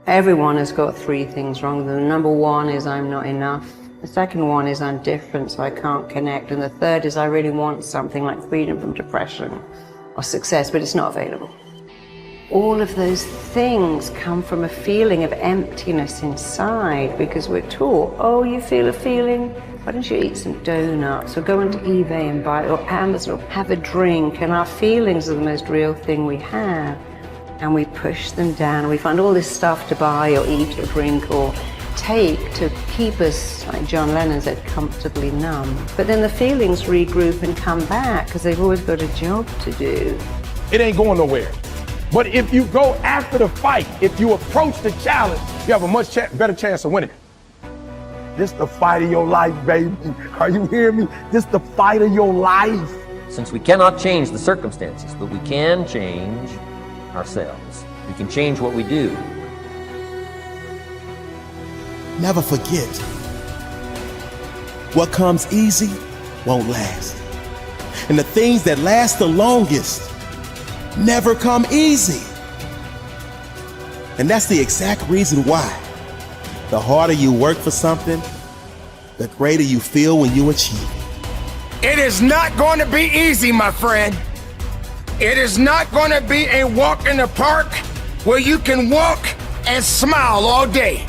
Everyone has got three things wrong with them. Number one is I'm not enough. The second one is I'm different, so I can't connect. And the third is I really want something like freedom from depression or success, but it's not available. All of those things come from a feeling of emptiness inside, because we're taught, oh, you feel a feeling? Why don't you eat some donuts or go onto eBay and buy, or Amazon, or have a drink? And our feelings are the most real thing we have. And we push them down, and we find all this stuff to buy or eat or drink or take to keep us, like John Lennon said, comfortably numb. But then the feelings regroup and come back because they've always got a job to do. It ain't going nowhere. But if you go after the fight, if you approach the challenge, you have a much better chance of winning. This the fight of your life, baby. Are you hearing me? This the fight of your life. Since we cannot change the circumstances, but we can change ourselves. We can change what we do. Never forget, what comes easy won't last. And the things that last the longest never come easy. And that's the exact reason why the harder you work for something, the greater you feel when you achieve it. It is not going to be easy, my friend. It is not going to be a walk in the park where you can walk and smile all day.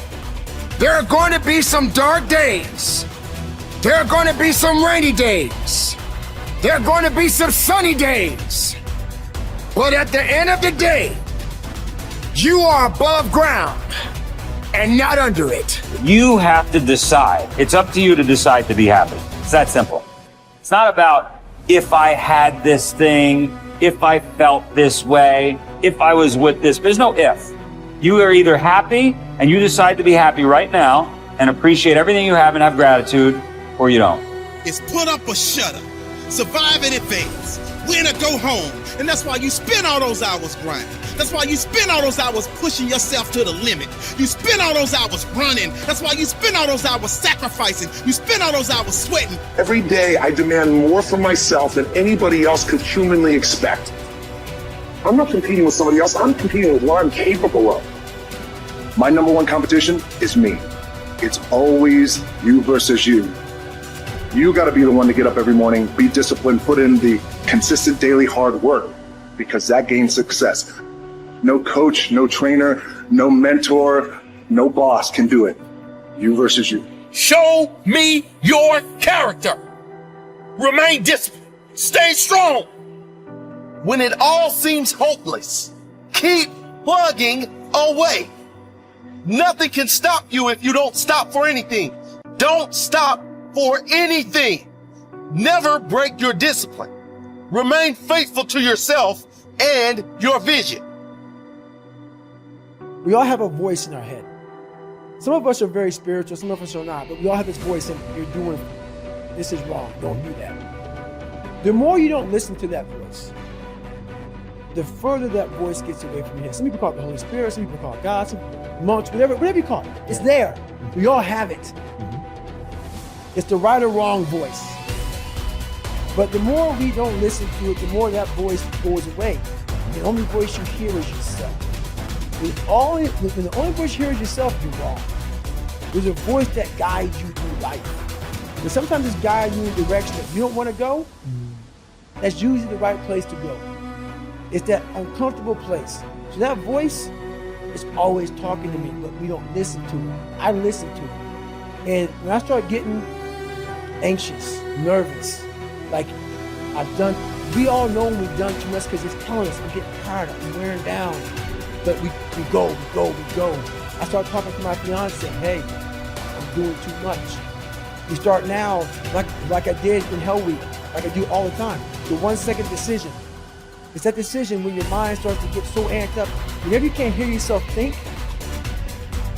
There are going to be some dark days. There are going to be some rainy days. There are going to be some sunny days. But at the end of the day, you are above ground and not under it. You have to decide. It's up to you to decide to be happy. It's that simple. It's not about if I had this thing, if I felt this way, if I was with this. There's no if. You are either happy and you decide to be happy right now and appreciate everything you have and have gratitude, or you don't. It's put up or shut up, survive in advance, win or go home. And that's why you spend all those hours grinding. That's why you spend all those hours pushing yourself to the limit. You spend all those hours running. That's why you spend all those hours sacrificing. You spend all those hours sweating. Every day I demand more from myself than anybody else could humanly expect. I'm not competing with somebody else. I'm competing with what I'm capable of. My number one competition is me. It's always you versus you. You got to be the one to get up every morning, be disciplined, put in the consistent daily hard work, because that gains success. No coach, no trainer, no mentor, no boss can do it. You versus you. Show me your character. Remain disciplined. Stay strong. When it all seems hopeless, keep plugging away. Nothing can stop you if you don't stop for anything. Don't stop for anything. Never break your discipline. Remain faithful to yourself and your vision. We all have a voice in our head. Some of us are very spiritual, some of us are not, but we all have this voice and you're doing, this is wrong, don't do that. The more you don't listen to that voice, the further that voice gets away from you. Some people call it the Holy Spirit, some people call it God, some monks, whatever you call it. It's there. We all have it. It's the right or wrong voice. But the more we don't listen to it, the more that voice goes away. The only voice you hear is yourself. When the only voice you hear is yourself, you're wrong. There's a voice that guides you through life. But sometimes it's guiding you in a direction that you don't want to go. That's usually the right place to go. It's that uncomfortable place. So that voice is always talking to me, but we don't listen to it. I listen to it. And when I start getting anxious, nervous, like we all know when we've done too much because it's telling us I'm getting tired, I'm wearing down. But we go. I start talking to my fiance, hey, I'm doing too much. We start now, like I did in Hell Week, like I do all the time, the 1 second decision. It's that decision when your mind starts to get so amped up. Whenever you can't hear yourself think,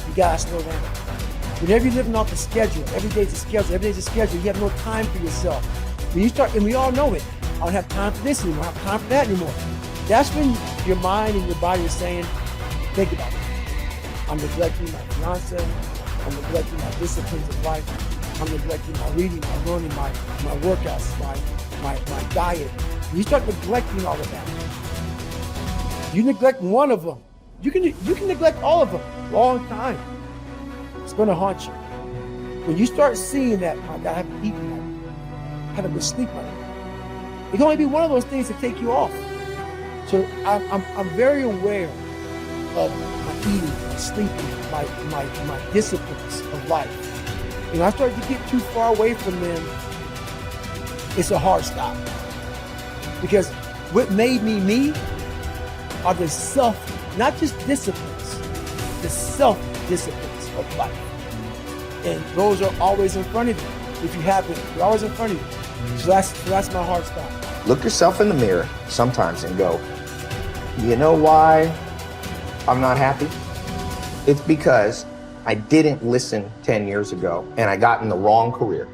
you gotta slow down. Whenever you're living off the schedule, every day's a schedule, you have no time for yourself. When you start, and we all know it, I don't have time for this anymore, I don't have time for that anymore. That's when your mind and your body are saying, think about it. I'm neglecting my fiance, I'm neglecting my disciplines of life, I'm neglecting my reading, my learning, my workouts, my diet. When you start neglecting all of that, you neglect one of them, You can neglect all of them a long time. It's going to haunt you. When you start seeing that, my God, I haven't eaten tonight, I haven't been sleeping tonight, it can only be one of those things to take you off. So I'm very aware of my eating, my sleeping, my disciplines of life. I start to get too far away from them, it's a hard stop. Because what made me me are the not just disciplines, the self-disciplines of life. And those are always in front of you. If you haven't, they're always in front of you. So that's my hard stop. Look yourself in the mirror sometimes and go, you know why I'm not happy? It's because I didn't listen 10 years ago and I got in the wrong career.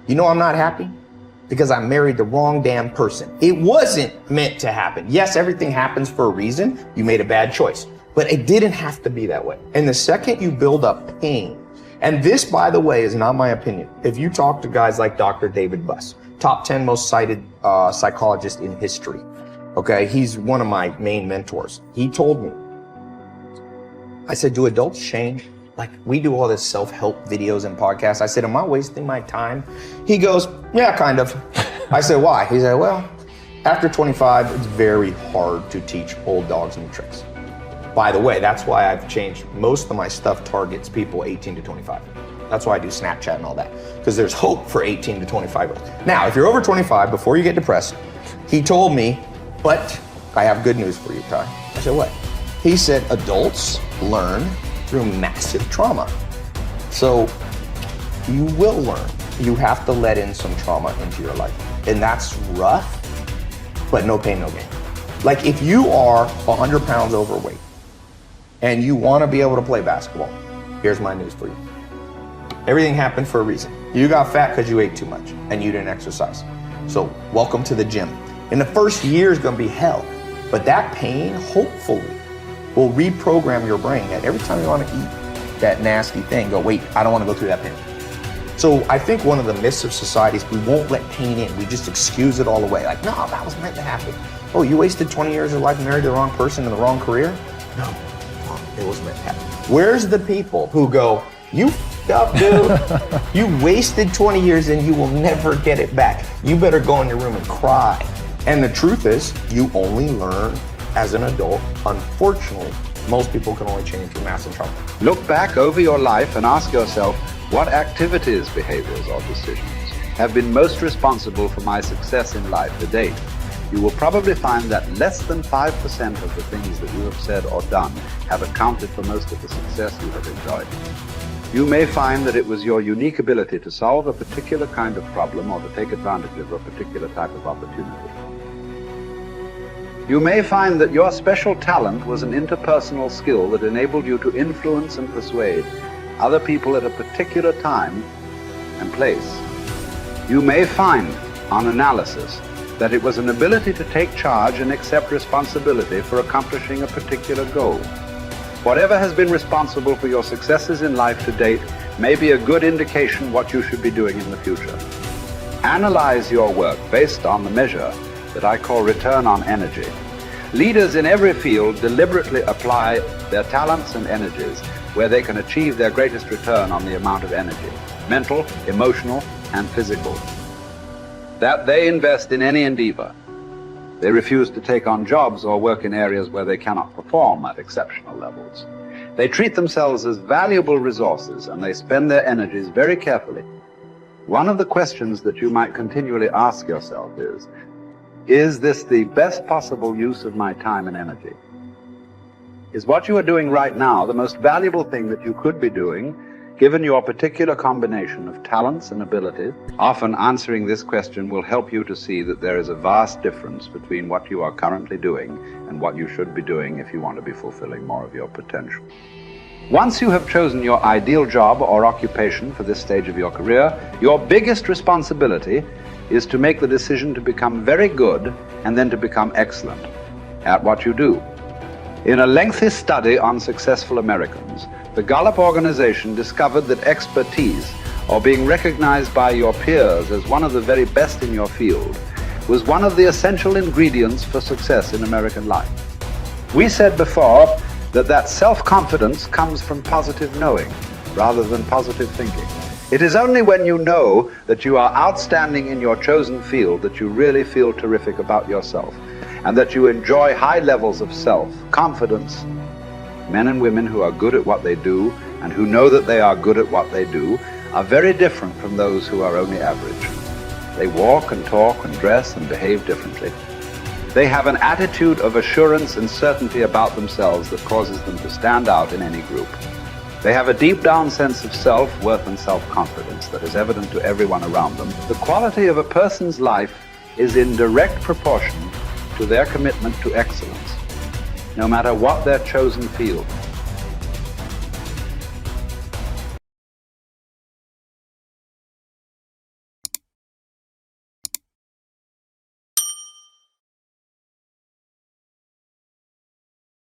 You know I'm not happy? Because I married the wrong damn person. It wasn't meant to happen. Yes, everything happens for a reason. You made a bad choice, but it didn't have to be that way. And the second you build up pain, and this, by the way, is not my opinion. If you talk to guys like Dr. David Buss, top 10 most cited psychologist in history, okay? He's one of my main mentors. He told me, I said, do adults change? Like, we do all this self-help videos and podcasts. I said, am I wasting my time? He goes, yeah, kind of. I said, why? He said, well, after 25, it's very hard to teach old dogs new tricks. By the way, that's why I've changed. Most of my stuff targets people 18 to 25. That's why I do Snapchat and all that, because there's hope for 18 to 25. Now, if you're over 25, before you get depressed, he told me, but I have good news for you, Ty. I said, what? He said, adults learn through massive trauma. So you will learn. You have to let in some trauma into your life. And that's rough, but no pain, no gain. Like if you are 100 pounds overweight and you want to be able to play basketball, here's my news for you. Everything happened for a reason. You got fat because you ate too much and you didn't exercise. So welcome to the gym. And the first year is going to be hell, but that pain, hopefully, will reprogram your brain that every time you want to eat that nasty thing, go, wait, I don't want to go through that pain. So I think one of the myths of society is we won't let pain in. We just excuse it all away. Like, no, that was meant to happen. Oh, you wasted 20 years of your life and married the wrong person in the wrong career? No, it was meant to happen. Where's the people who go, you f***ed up, dude. You wasted 20 years and you will never get it back. You better go in your room and cry. And the truth is, you only learn as an adult. Unfortunately, most people can only change through massive trauma. Look back over your life and ask yourself, what activities, behaviors, or decisions have been most responsible for my success in life to date? You will probably find that less than 5% of the things that you have said or done have accounted for most of the success you have enjoyed. You may find that it was your unique ability to solve a particular kind of problem or to take advantage of a particular type of opportunity. You may find that your special talent was an interpersonal skill that enabled you to influence and persuade other people at a particular time and place. You may find, on analysis, that it was an ability to take charge and accept responsibility for accomplishing a particular goal. Whatever has been responsible for your successes in life to date may be a good indication what you should be doing in the future. Analyze your work based on the measure that I call return on energy. Leaders in every field deliberately apply their talents and energies where they can achieve their greatest return on the amount of energy, mental, emotional, and physical, that they invest in any endeavor. They refuse to take on jobs or work in areas where they cannot perform at exceptional levels. They treat themselves as valuable resources and they spend their energies very carefully. One of the questions that you might continually ask yourself is this the best possible use of my time and energy? Is what you are doing right now the most valuable thing that you could be doing, given your particular combination of talents and abilities? Often answering this question will help you to see that there is a vast difference between what you are currently doing and what you should be doing if you want to be fulfilling more of your potential. Once you have chosen your ideal job or occupation for this stage of your career, your biggest responsibility is to make the decision to become very good and then to become excellent at what you do. In a lengthy study on successful Americans, the Gallup organization discovered that expertise, or being recognized by your peers as one of the very best in your field, was one of the essential ingredients for success in American life. We said before that self-confidence comes from positive knowing rather than positive thinking. It is only when you know that you are outstanding in your chosen field that you really feel terrific about yourself, and that you enjoy high levels of self-confidence. Men and women who are good at what they do and who know that they are good at what they do are very different from those who are only average. They walk and talk and dress and behave differently. They have an attitude of assurance and certainty about themselves that causes them to stand out in any group. They have a deep down sense of self-worth and self-confidence that is evident to everyone around them. The quality of a person's life is in direct proportion to their commitment to excellence, no matter what their chosen field.